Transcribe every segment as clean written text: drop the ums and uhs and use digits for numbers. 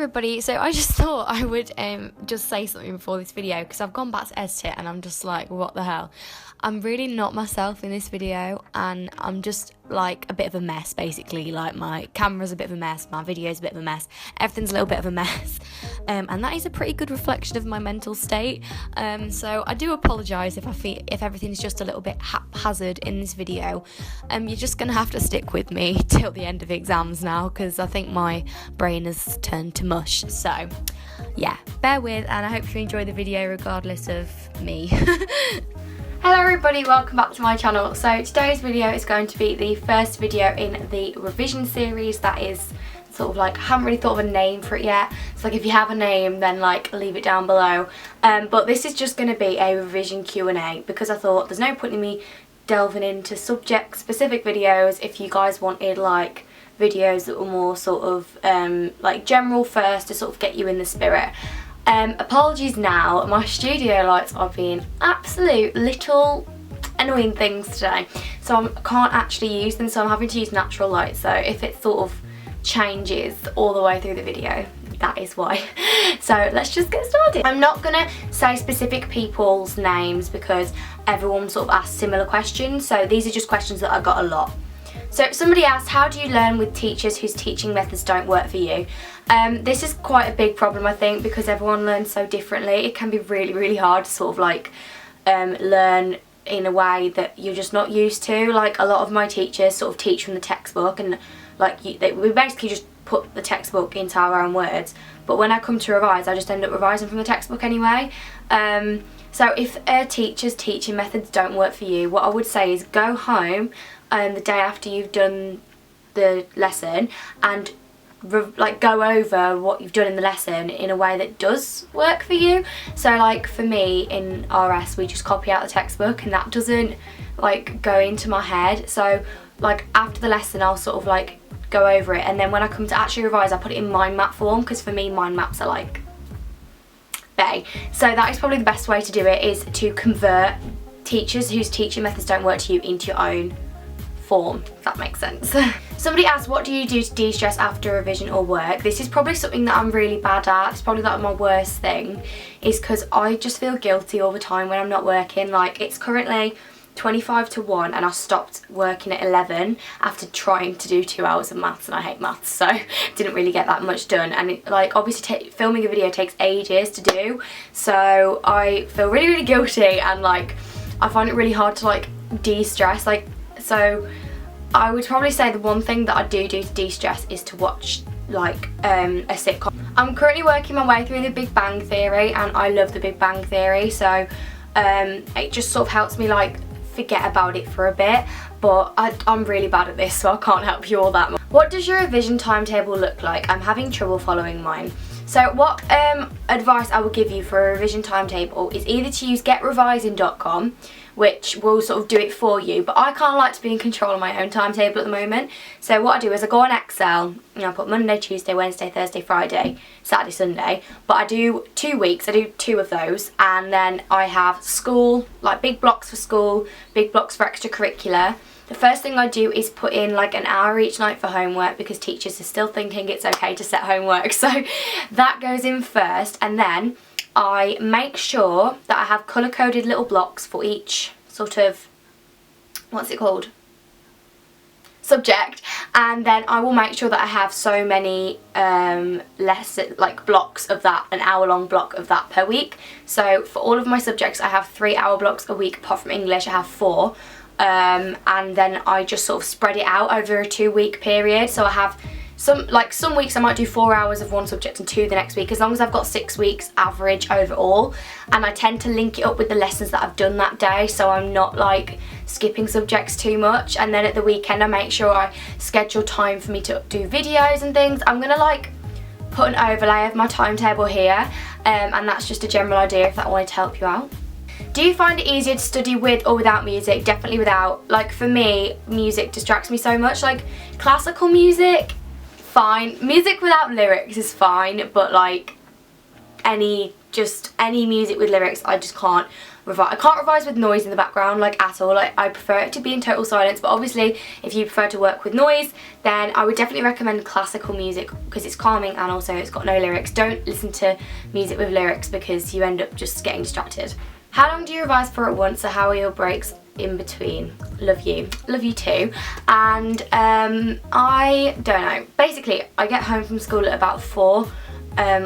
everybody, so I just thought I would just say something before this video because I've gone back to edit it and I'm just like, what the hell? I'm really not myself in this video and I'm just like a bit of a mess basically. Like my camera's a bit of a mess, my video's a bit of a mess, everything's a little bit of a mess, and that is a pretty good reflection of my mental state. So I do apologise if everything's just a little bit haphazard in this video. You're just gonna have to stick with me till the end of exams now because I think my brain has turned to mush. So yeah, bear with, and I hope you enjoy the video regardless of me. Hello everybody, welcome back to my channel. So today's video is going to be the first video in the revision series that is sort of like, I haven't really thought of a name for it yet. So like if you have a name then like leave it down below. But this is just going to be a revision Q&A because I thought there's no point in me delving into subject specific videos if you guys wanted like videos that were more sort of like general first to sort of get you in the spirit. Apologies now, my studio lights are being absolute little annoying things today, so I can't actually use them, so I'm having to use natural light. So if it sort of changes all the way through the video, that is why. So let's just get started. I'm not gonna say specific people's names because everyone sort of asks similar questions, so these are just questions that I got a lot. So somebody asked, how do you learn with teachers whose teaching methods don't work for you? This is quite a big problem, I think, because everyone learns so differently. It can be really hard to sort of like learn in a way that you're just not used to. Like a lot of my teachers sort of teach from the textbook, and like we basically just put the textbook into our own words. But when I come to revise, I just end up revising from the textbook anyway. So if a teacher's teaching methods don't work for you, what I would say is go home the day after you've done the lesson and like go over what you've done in the lesson in a way that does work for you. So like for me in RS we just copy out the textbook and that doesn't like go into my head. So like after the lesson I'll sort of like go over it, and then when I come to actually revise I put it in mind map form because for me mind maps are like bae. So that is probably the best way to do it, is to convert teachers whose teaching methods don't work to you into your own form, if that makes sense. Somebody asked, what do you do to de-stress after revision or work? This is probably something that I'm really bad at. It's probably like my worst thing, is because I just feel guilty all the time when I'm not working. Like it's currently 25 to 1 and I stopped working at 11 after trying to do 2 hours of maths, and I hate maths, so didn't really get that much done. And it, like obviously filming a video takes ages to do, so I feel really guilty, and like I find it really hard to like de-stress. Like, so I would probably say the one thing that I do to de-stress is to watch like a sitcom. I'm currently working my way through the Big Bang Theory and I love the Big Bang Theory, so it just sort of helps me like forget about it for a bit, but I'm really bad at this, so I can't help you all that much. What does your revision timetable look like? I'm having trouble following mine. So what advice I would give you for a revision timetable is either to use getrevising.com, which will sort of do it for you, but I kind of like to be in control of my own timetable at the moment. So what I do is I go on Excel, you know, I put Monday, Tuesday, Wednesday, Thursday, Friday, Saturday, Sunday, but I do 2 weeks, I do 2 of those, and then I have school, like big blocks for school, big blocks for extracurricular. The first thing I do is put in like an hour each night for homework because teachers are still thinking it's okay to set homework, so that goes in first, and then I make sure that I have colour-coded little blocks for each sort of, what's it called, subject, and then I will make sure that I have so many like blocks of that, an hour-long block of that per week. So for all of my subjects I have 3-hour blocks a week, apart from English I have 4. And then I just sort of spread it out over a 2-week period. So I have some weeks I might do 4 hours of one subject and 2 the next week, as long as I've got 6 weeks average overall. And I tend to link it up with the lessons that I've done that day, so I'm not like skipping subjects too much. And then at the weekend I make sure I schedule time for me to do videos and things. I'm gonna like put an overlay of my timetable here, and that's just a general idea if that wanted to help you out. Do you find it easier to study with or without music? Definitely without. Like for me, music distracts me so much. Like classical music, fine. Music without lyrics is fine, but like any just any music with lyrics, I just can't revise. I can't revise with noise in the background, like, at all. Like, I prefer it to be in total silence, but obviously if you prefer to work with noise, then I would definitely recommend classical music because it's calming and also it's got no lyrics. Don't listen to music with lyrics because you end up just getting distracted. How long do you revise for at once, or how are your breaks in between? Love you too. And I don't know, basically I get home from school at about 4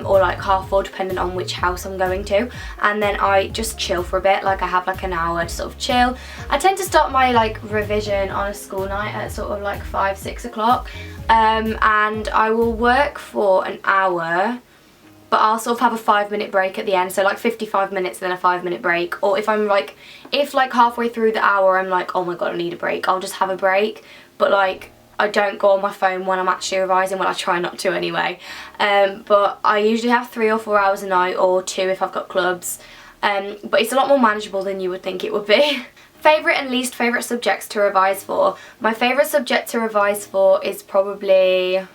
or like 4:30 depending on which house I'm going to, and then I just chill for a bit. Like I have like an hour to sort of chill. I tend to start my like revision on a school night at sort of like 5-6 o'clock, and I will work for an hour, but I'll sort of have a 5-minute break at the end, so like 55 minutes then a 5-minute break. Or if I'm like, if like halfway through the hour I'm like, oh my god, I need a break, I'll just have a break. But like, I don't go on my phone when I'm actually revising, well I try not to anyway. But I usually have 3 or 4 hours a night, or 2 if I've got clubs. But it's a lot more manageable than you would think it would be. Favourite and least favourite subjects to revise for? My favourite subject to revise for is probably...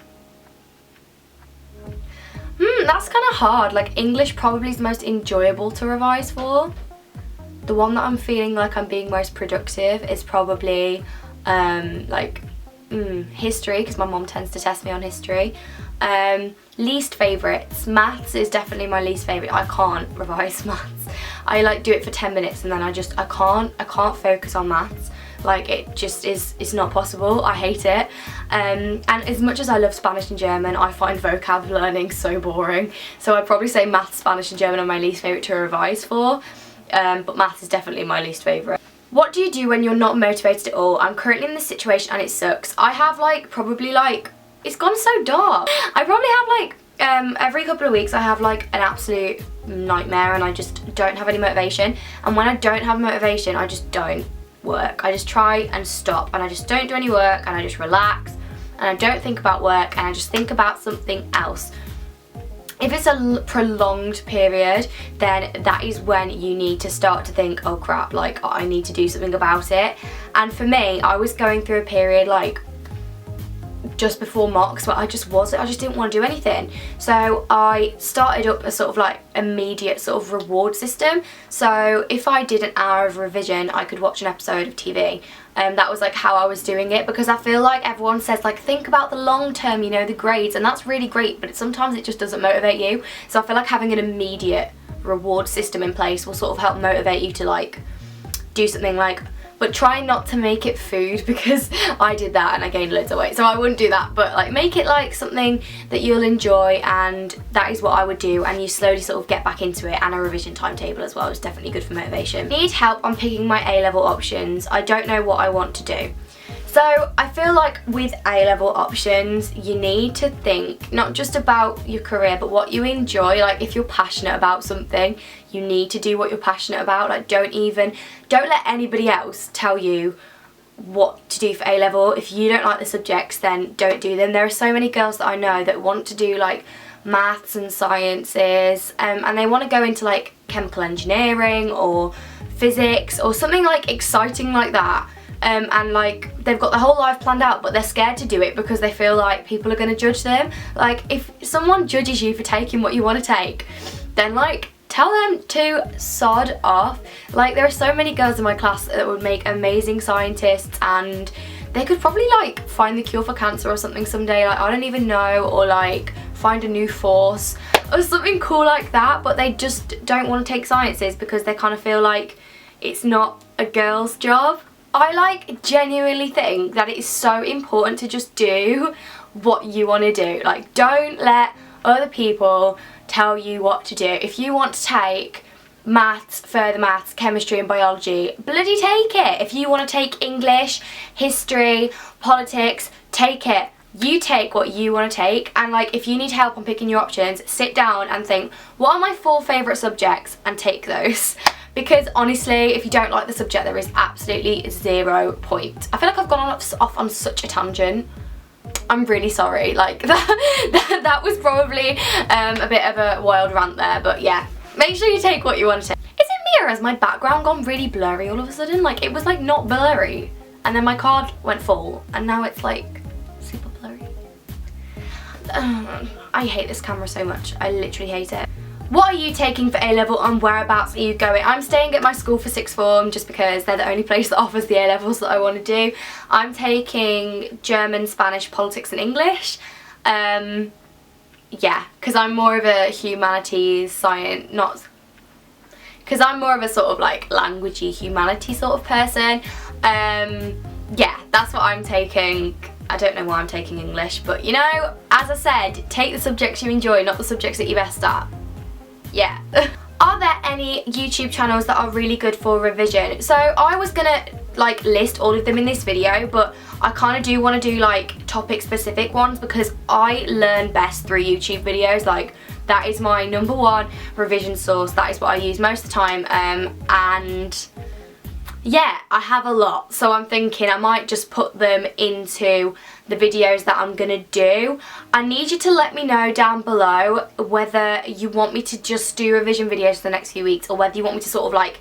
that's kind of hard. Like English probably is the most enjoyable to revise for. The one that I'm feeling like I'm being most productive is probably history, because my mom tends to test me on history. Least favourites, maths is definitely my least favourite. I can't revise maths. I like do it for 10 minutes and then I can't focus on maths. Like it just is, it's not possible. I hate it. And as much as I love Spanish and German, I find vocab learning so boring. So I'd probably say maths, Spanish and German are my least favourite to revise for. But maths is definitely my least favourite. What do you do when you're not motivated at all? I'm currently in this situation and it sucks. I have like probably like, it's gone so dark. I probably have like every couple of weeks I have like an absolute nightmare and I just don't have any motivation. And when I don't have motivation, I just don't work. I just try and stop and I just don't do any work and I just relax and I don't think about work and I just think about something else. If it's a prolonged period, then that is when you need to start to think, oh crap, like I need to do something about it. And for me, I was going through a period like just before mocks where I just didn't want to do anything. So I started up a sort of like immediate sort of reward system. So if I did an hour of revision, I could watch an episode of TV. That was like how I was doing it, because I feel like everyone says like think about the long term, you know, the grades, and that's really great, but sometimes it just doesn't motivate you. So I feel like having an immediate reward system in place will sort of help motivate you to like do something. Like, but try not to make it food, because I did that and I gained loads of weight, so I wouldn't do that. But like make it like something that you'll enjoy, and that is what I would do, and you slowly sort of get back into it. And a revision timetable as well is definitely good for motivation. Need help on picking my A-level options. I don't know what I want to do. So I feel like with A-level options, you need to think not just about your career, but what you enjoy. Like if you're passionate about something, you need to do what you're passionate about. Like don't let anybody else tell you what to do for A-level. If you don't like the subjects, then don't do them. There are so many girls that I know that want to do like maths and sciences, and they want to go into like chemical engineering or physics or something like exciting like that. And like they've got their whole life planned out, but they're scared to do it because they feel like people are going to judge them. Like if someone judges you for taking what you want to take, then like tell them to sod off. Like there are so many girls in my class that would make amazing scientists, and they could probably like find the cure for cancer or something someday, like I don't even know, or like find a new force or something cool like that, but they just don't want to take sciences because they kind of feel like it's not a girl's job. I like genuinely think that it is so important to just do what you want to do. Like don't let other people tell you what to do. If you want to take maths, further maths, chemistry and biology, bloody take it. If you want to take English, history, politics, take it. You take what you want to take, and like if you need help on picking your options, sit down and think, what are my 4 favourite subjects, and take those. Because honestly, if you don't like the subject, there is absolutely 0 point. I feel like I've gone off on such a tangent. I'm really sorry. Like that was probably a bit of a wild rant there, but yeah. Make sure you take what you want to take. Is it me, or has my background gone really blurry all of a sudden? Like it was like not blurry, and then my card went full, and now it's like super blurry. I hate this camera so much. I literally hate it. What are you taking for A-level and whereabouts are you going? I'm staying at my school for sixth form just because they're the only place that offers the A-levels that I want to do. I'm taking German, Spanish, politics and English. Yeah, because I'm more of a humanities, science, not... Because I'm more of a sort of like languagey, humanity sort of person. Yeah, that's what I'm taking. I don't know why I'm taking English, but you know, as I said, take the subjects you enjoy, not the subjects that you're best at. Yeah. Are there any YouTube channels that are really good for revision? So I was gonna like list all of them in this video, but I kind of do want to do like topic specific ones because I learn best through YouTube videos. Like that is my #1 revision source. That is what I use most of the time, and yeah, I have a lot, so I'm thinking I might just put them into the videos that I'm gonna do. I need you to let me know down below whether you want me to just do revision videos for the next few weeks or whether you want me to sort of like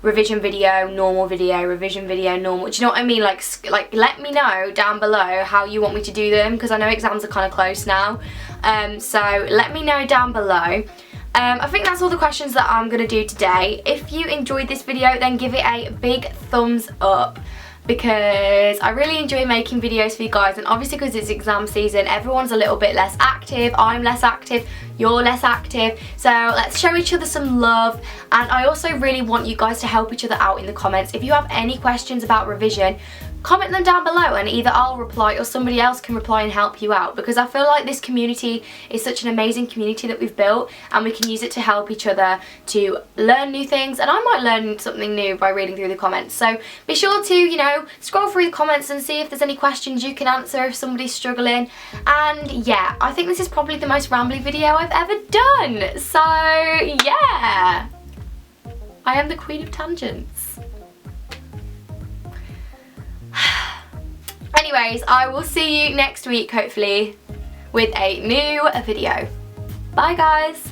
revision video, normal video, revision video, normal. Do you know what I mean? Like let me know down below how you want me to do them because I know exams are kind of close now. So let me know down below. I think that's all the questions that I'm going to do today. If you enjoyed this video, then give it a big thumbs up because I really enjoy making videos for you guys, and obviously because it's exam season, everyone's a little bit less active. I'm less active, you're less active, so let's show each other some love. And I also really want you guys to help each other out in the comments. If you have any questions about revision, comment them down below and either I'll reply or somebody else can reply and help you out, because I feel like this community is such an amazing community that we've built and we can use it to help each other to learn new things, and I might learn something new by reading through the comments. So be sure to, you know, scroll through the comments and see if there's any questions you can answer if somebody's struggling. And yeah, I think this is probably the most rambly video I've ever done. So yeah, I am the queen of tangents. Anyways, I will see you next week, hopefully, with a new video. Bye, guys.